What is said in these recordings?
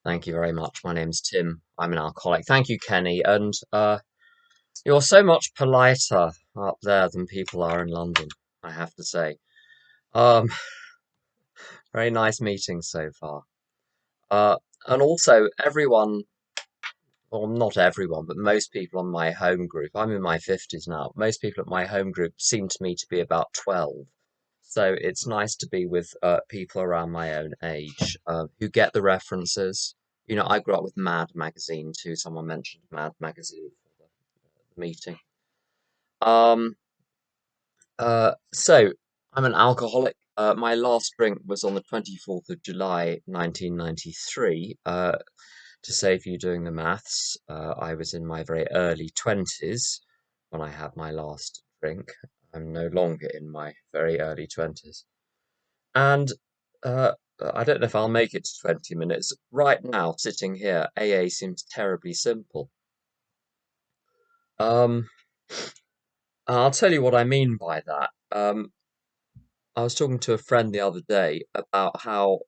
Thank you very much. My name's Tim. I'm an alcoholic. Thank you, Kenny. And you're so much politer up there than people are in London, I have to say. Um, Very nice meeting so far. Uh, and also, everyone, well, not everyone, but most people on my home group, I'm in my 50s now, most people at my home group seem to me to be about 12. So it's nice to be with people around my own age who get the references. You know, I grew up with Mad magazine too. Someone mentioned Mad magazine for the meeting. Um, so I'm an alcoholic. My last drink was on the 24th of July, 1993. To save you doing the maths, I was in my very early 20s when I had my last drink. I'm no longer in my very early 20s. And uh, I don't know if I'll make it to 20 minutes. Right now, sitting here, AA seems terribly simple. Um, I'll tell you what I mean by that. I was talking to a friend the other day about how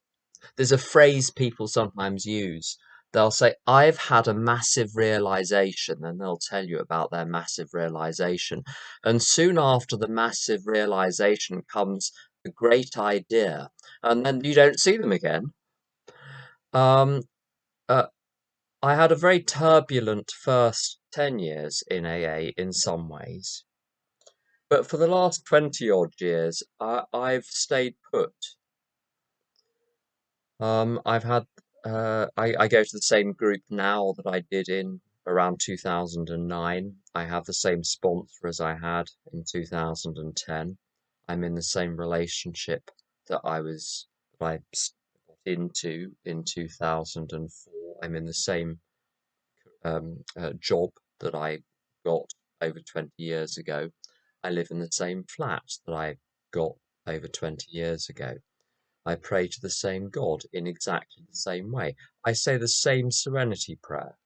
there's a phrase people sometimes use. They'll say, I've had a massive realization, and they'll tell you about their massive realization. And soon after the massive realization comes a great idea, and then you don't see them again. Um, uh, I had a very turbulent first 10 years in AA in some ways, but for the last 20 odd years, I've stayed put. I've had I go to the same group now that I did in around 2009. I have the same sponsor as I had in 2010. I'm in the same relationship that got into in 2004. I'm in the same job that I got over 20 years ago. I live in the same flat that I got over 20 years ago. I pray to the same God in exactly the same way. I say the same serenity prayer.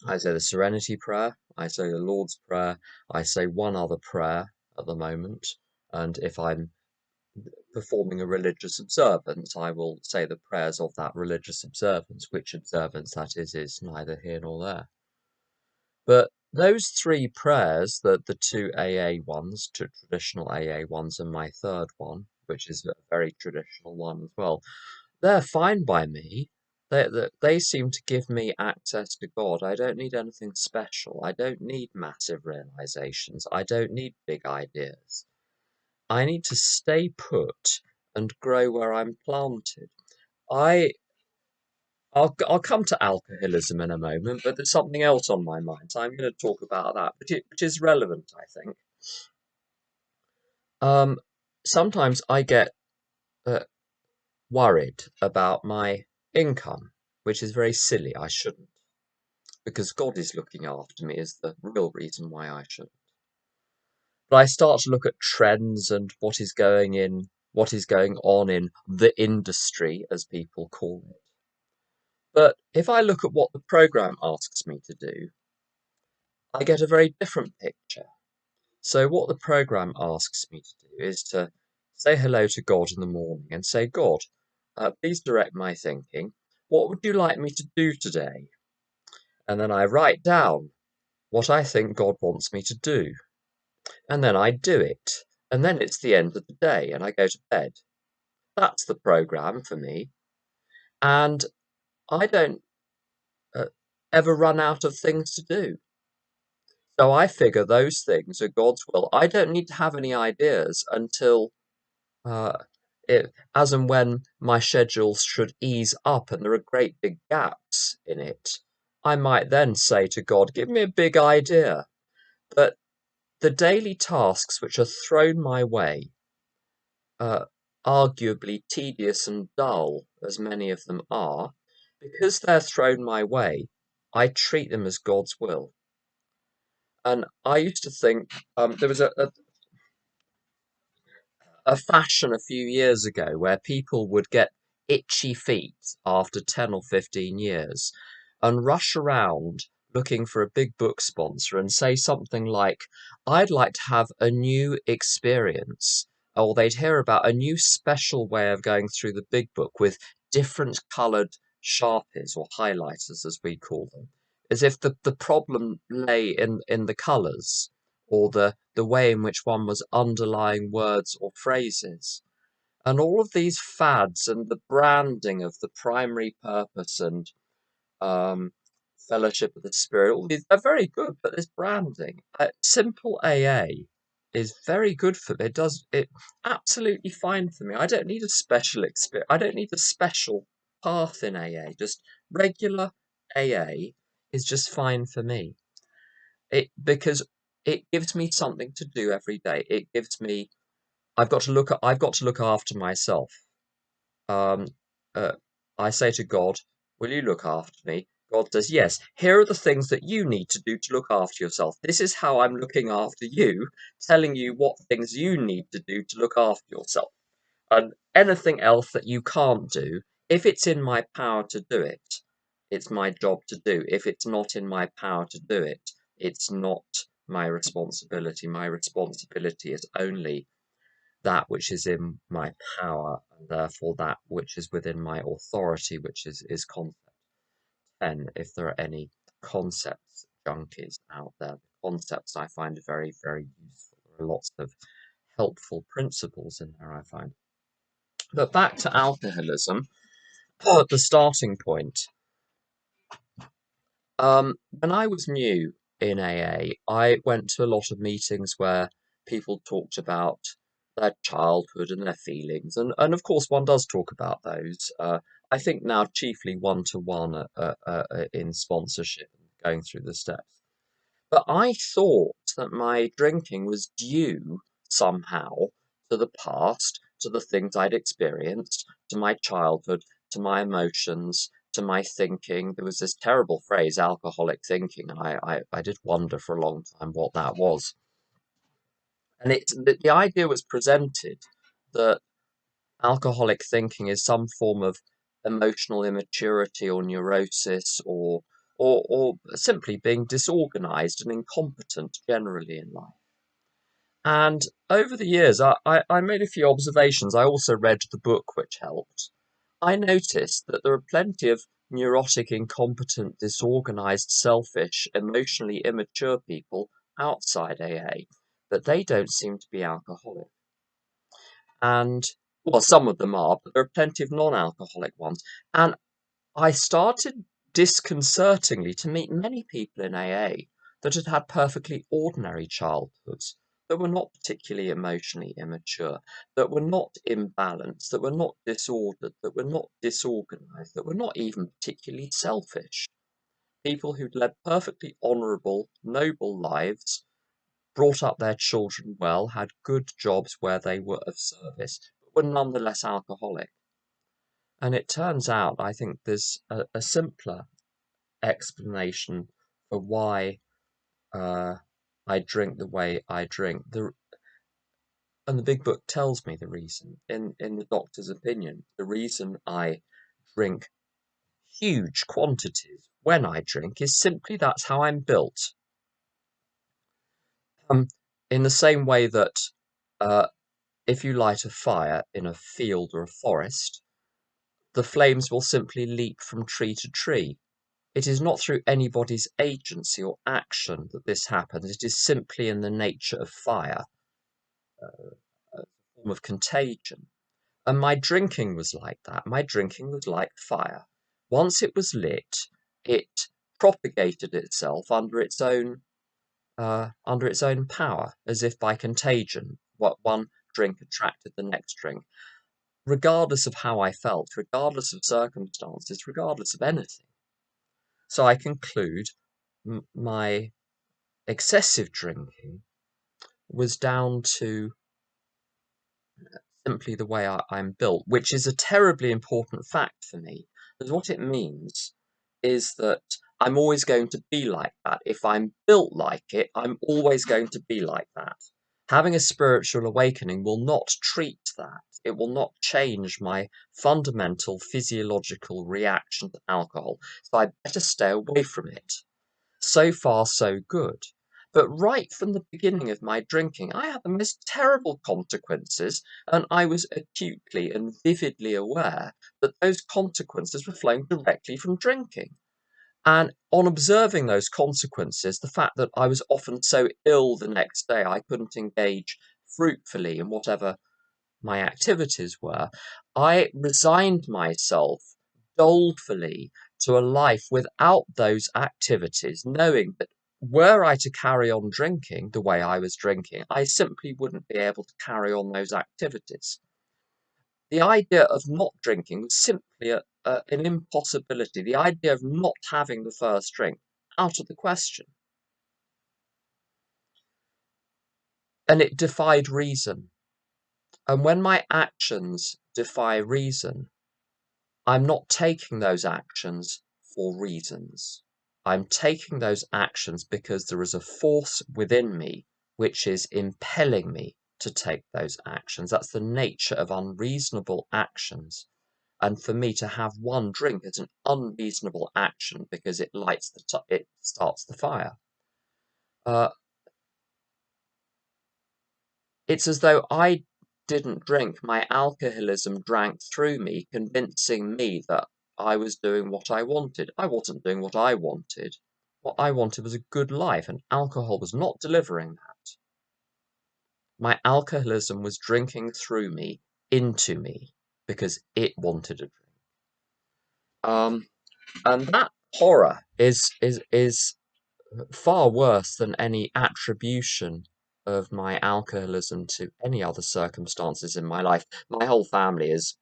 I say the serenity prayer. I say the Lord's Prayer. I say one other prayer at the moment. And if I'm performing a religious observance, I will say the prayers of that religious observance. Which observance that is neither here nor there. But those three prayers, the two AA ones, two traditional AA ones, and my third one, which is a very traditional one as well, they're fine by me. They seem to give me access to God. I don't need anything special. I don't need massive realizations. I don't need big ideas. I need to stay put and grow where I'm planted. I I'll come to alcoholism in a moment, but there's something else on my mind, so I'm going to talk about that, which is relevant, I think. Um, Sometimes I get uh, worried about my income, which is very silly. I shouldn't, because God is looking after me is the real reason why I shouldn't. But I start to look at trends and what is going on in the industry, as people call it. But if I look at what the program asks me to do, I get a very different picture. So what the program asks me to do is to say hello to God in the morning and say, God, please direct my thinking. What would you like me to do today? And then I write down what I think God wants me to do. And then I do it. And then it's the end of the day and I go to bed. That's the program for me. And I don't uh, ever run out of things to do. So I figure those things are God's will. I don't need to have any ideas until uh, as and when my schedule should ease up and there are great big gaps in it, I might then say to God, give me a big idea. But the daily tasks which are thrown my way, uh, arguably tedious and dull as many of them are, because they're thrown my way, I treat them as God's will. And I used to think there was a fashion a few years ago where people would get itchy feet after 10 or 15 years and rush around looking for a big book sponsor and say something like, I'd like to have a new experience. Or they'd hear about a new special way of going through the big book with different coloured sharpies or highlighters, as we call them, as if the problem lay in the colours or the way in which one was underlying words or phrases. And all of these fads and the branding of the primary purpose and um, Fellowship of the Spirit, all these are very good, but this branding, simple AA is very good for me. It does it absolutely fine for me. I don't need a special experience. I don't need a special path in AA. Just regular AA is just fine for me. It because it gives me something to do every day. It gives me I've got to look after myself. Um, uh, I say to God, will you look after me? God says, yes, here are the things that you need to do to look after yourself. This is how I'm looking after you, telling you what things you need to do to look after yourself. And anything else that you can't do, if it's in my power to do it, it's my job to do. If it's not in my power to do it, it's not my responsibility. My responsibility is only that which is in my power, and therefore that which is within my authority, which is concept 10. If there are any concepts junkies out there, the concepts I find very, very useful. There are lots of helpful principles in there, I find. But back to alcoholism, the starting point. When I was new in AA, I went to a lot of meetings where people talked about their childhood and their feelings, and of course one does talk about those. I think now chiefly one-to-one in sponsorship, going through the steps. But I thought that my drinking was due somehow to the past, to the things I'd experienced, to my childhood, to my emotions, to my thinking. There was this terrible phrase, alcoholic thinking, and I did wonder for a long time what that was. And the idea was presented that alcoholic thinking is some form of emotional immaturity or neurosis or simply being disorganized and incompetent generally in life. And over the years, I made a few observations. I also read the book, which helped. I noticed that there are plenty of neurotic, incompetent, disorganized, selfish, emotionally immature people outside AA, but they don't seem to be alcoholic. And, well, some of them are, but there are plenty of non-alcoholic ones. And I started disconcertingly to meet many people in AA that had had perfectly ordinary childhoods, that were not particularly emotionally immature, that were not imbalanced, that were not disordered, that were not disorganized, that were not even particularly selfish. People who'd led perfectly honourable, noble lives, brought up their children well, had good jobs where they were of service, but were nonetheless alcoholic. And it turns out, I think there's a simpler explanation for why I drink the way I drink. And the big book tells me the reason. In the doctor's opinion, the reason I drink huge quantities when I drink is simply that's how I'm built. In the same way that if you light a fire in a field or a forest, the flames will simply leap from tree to tree. It is not through anybody's agency or action that this happens. It is simply in the nature of fire, a form of contagion. And my drinking was like that. My drinking was like fire. Once it was lit, it propagated itself under its own power, as if by contagion. What one drink attracted the next drink, regardless of how I felt, regardless of circumstances, regardless of anything. So I conclude my excessive drinking was down to simply the way I'm built, which is a terribly important fact for me. Because what it means is that I'm always going to be like that. If I'm built like it, I'm always going to be like that. Having a spiritual awakening will not treat that. It will not change my fundamental physiological reaction to alcohol. So I better stay away from it. So far, so good. But right from the beginning of my drinking, I had the most terrible consequences, and I was acutely and vividly aware that those consequences were flowing directly from drinking. And on observing those consequences, the fact that I was often so ill the next day I couldn't engage fruitfully in whatever my activities were, I resigned myself dolefully to a life without those activities, knowing that were I to carry on drinking the way I was drinking, I simply wouldn't be able to carry on those activities. The idea of not drinking was simply an impossibility. The idea of not having the first drink, out of the question. And it defied reason. And when my actions defy reason, I'm not taking those actions for reasons. I'm taking those actions because there is a force within me which is impelling me to take those actions. That's the nature of unreasonable actions. And for me to have one drink is an unreasonable action because it it starts the fire. Uh, it's as though I didn't drink. My alcoholism drank through me, convincing me that I was doing what I wanted. I wasn't doing what I wanted. What I wanted was a good life, and alcohol was not delivering that. My alcoholism was drinking through me into me because it wanted a drink. Um, and that horror is far worse than any attribution of my alcoholism to any other circumstances in my life. My whole family is,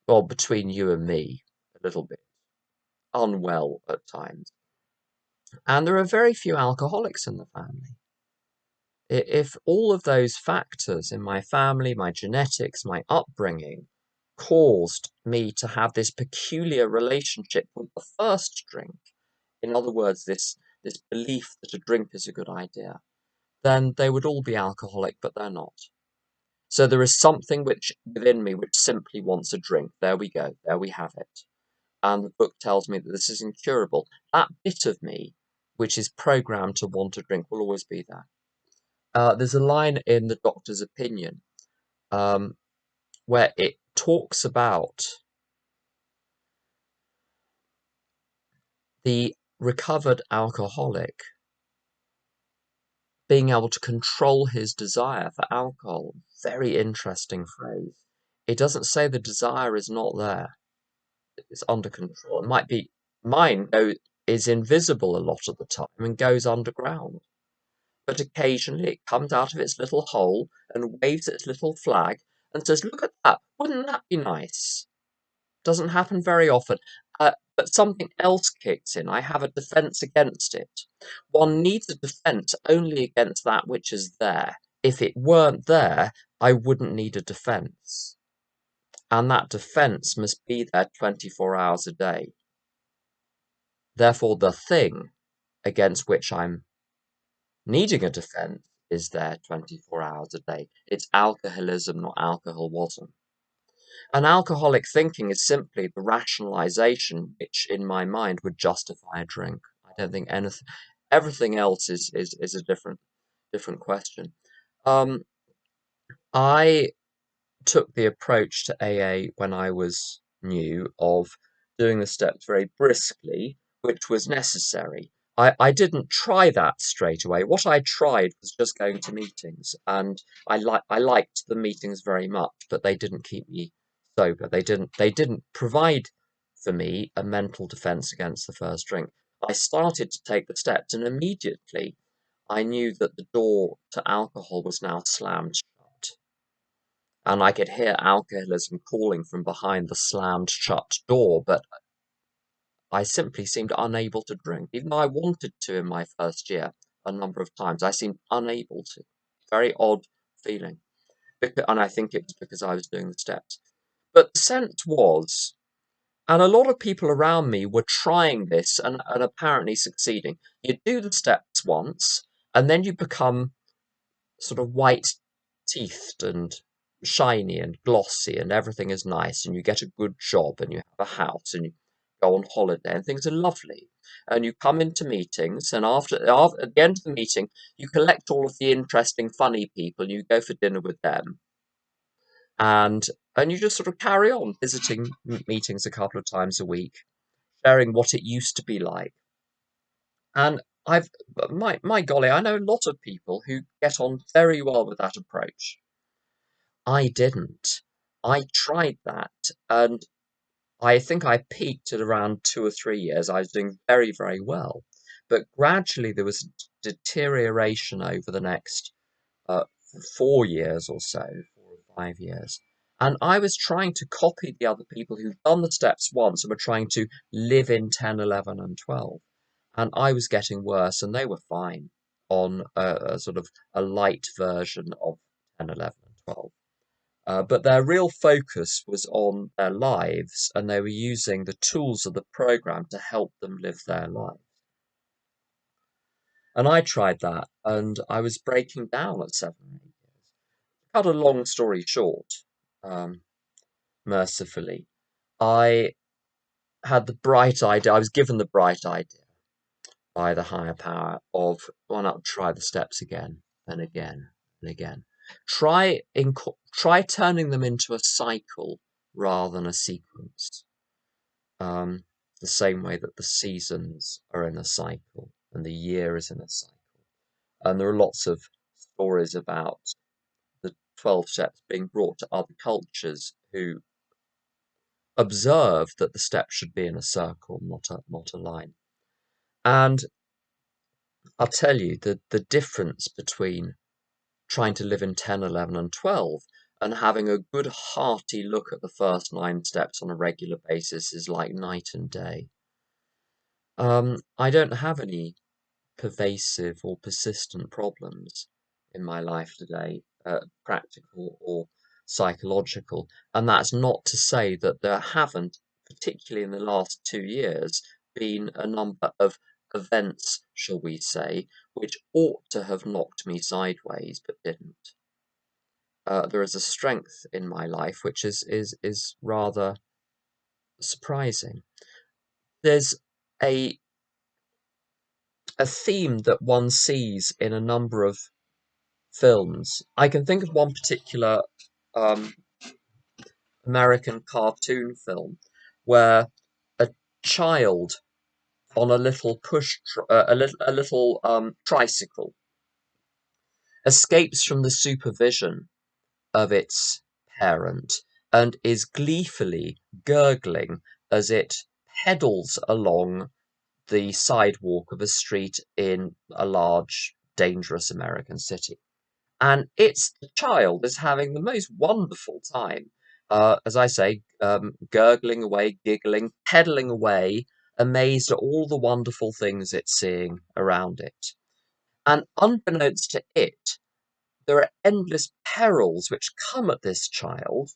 well, between you and me, a little bit unwell at times. And there are very few alcoholics in the family. If all of those factors in my family, my genetics, my upbringing, caused me to have this peculiar relationship with the first drink, in other words, this belief that a drink is a good idea, then they would all be alcoholic, but they're not. So there is something which within me which simply wants a drink. There we go. There we have it. And the book tells me that this is incurable. That bit of me, which is programmed to want a drink, will always be there. There's a line in the doctor's opinion um, where it talks about the recovered alcoholic being able to control his desire for alcohol. Very interesting phrase. It doesn't say the desire is not there. It's under control. It might be is invisible a lot of the time and goes underground. But occasionally it comes out of its little hole and waves its little flag and says, look at that, wouldn't that be nice? Doesn't happen very often. But something else kicks in. I have a defense against it. One needs a defense only against that which is there. If it weren't there, I wouldn't need a defense. And that defense must be there 24 hours a day. Therefore, the thing against which I'm needing a defense is there 24 hours a day. It's alcoholism, not alcoholism. And alcoholic thinking is simply the rationalization which, in my mind, would justify a drink. I don't think everything else is a different question. I took the approach to AA when I was new of doing the steps very briskly, which was necessary. I didn't try that straight away. What I tried was just going to meetings, and I liked the meetings very much, but they didn't keep me sober. They didn't provide for me a mental defense against the first drink. I started to take the steps, and immediately I knew that the door to alcohol was now slammed shut. And I could hear alcoholism calling from behind the slammed shut door, but I simply seemed unable to drink. Even though I wanted to in my first year a number of times, I seemed unable to. Very odd feeling. And I think it was because I was doing the steps. But the sense was, and a lot of people around me were trying this and apparently succeeding. You do the steps once, and then you become sort of white-teethed and shiny and glossy, and everything is nice, and you get a good job, and you have a house, and go on holiday, and things are lovely. And you come into meetings, and after at the end of the meeting, you collect all of the interesting, funny people. You go for dinner with them, and and you just sort of carry on visiting meetings a couple of times a week, sharing what it used to be like. And I've my golly, I know a lot of people who get on very well with that approach. I didn't. I tried that, and I think I peaked at around 2 or 3 years. I was doing very, very well. But gradually there was deterioration over the next 4 years or so, 4 or 5 years. And I was trying to copy the other people who'd done the steps once and were trying to live in 10, 11, and 12. And I was getting worse, and they were fine on a sort of a light version of 10, 11, and 12. But their real focus was on their lives, and they were using the tools of the program to help them live their life. And I tried that, and I was breaking down at 7 or 8 years. Cut a long story short, um, mercifully, I had the bright idea, I was given the bright idea by the higher power of, why not try the steps again and again and again. Try turning them into a cycle rather than a sequence. Um, the same way that the seasons are in a cycle and the year is in a cycle. And there are lots of stories about the 12 steps being brought to other cultures who observe that the steps should be in a circle, not a line. And I'll tell you the difference between trying to live in 10, 11, and 12 and having a good hearty look at the first 9 steps on a regular basis is like night and day. I don't have any pervasive or persistent problems in my life today, practical or psychological. And that's not to say that there haven't, particularly in the last 2 years, been a number of events, shall we say, which ought to have knocked me sideways but didn't. There is a strength in my life which is rather surprising. There's a a theme that one sees in a number of films. I can think of one particular um, American cartoon film where a child on a little tricycle escapes from the supervision of its parent and is gleefully gurgling as it pedals along the sidewalk of a street in a large, dangerous American city. And it's the child is having the most wonderful time. As I say, gurgling away, giggling, pedaling away, amazed at all the wonderful things it's seeing around it. And unbeknownst to it, there are endless perils which come at this child,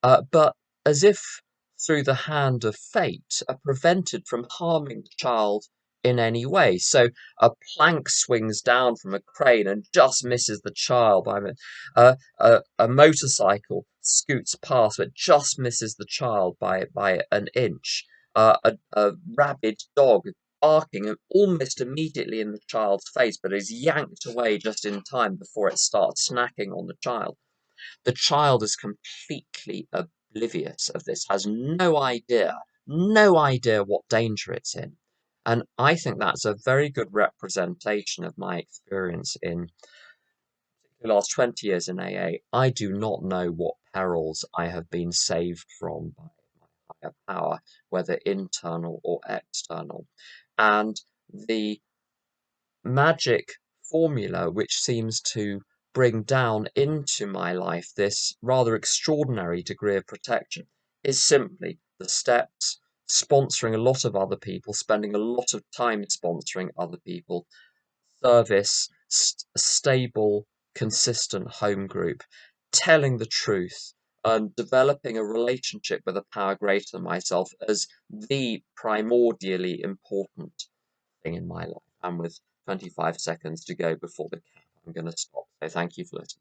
but as if through the hand of fate, are prevented from harming the child in any way. So a plank swings down from a crane and just misses the child. A motorcycle scoots past but just misses the child by an inch. A rabid dog barking almost immediately in the child's face, but is yanked away just in time before it starts snacking on the child. The child is completely oblivious of this, has no idea what danger it's in. And I think that's a very good representation of my experience in the last 20 years in AA. I do not know what perils I have been saved from by my higher power, whether internal or external. And the magic formula which seems to bring down into my life this rather extraordinary degree of protection is simply the steps, sponsoring a lot of other people, spending a lot of time sponsoring other people, service, stable, consistent home group, telling the truth, and developing a relationship with a power greater than myself as the primordially important thing in my life. And with 25 seconds to go before the cap, I'm going to stop. So thank you for listening.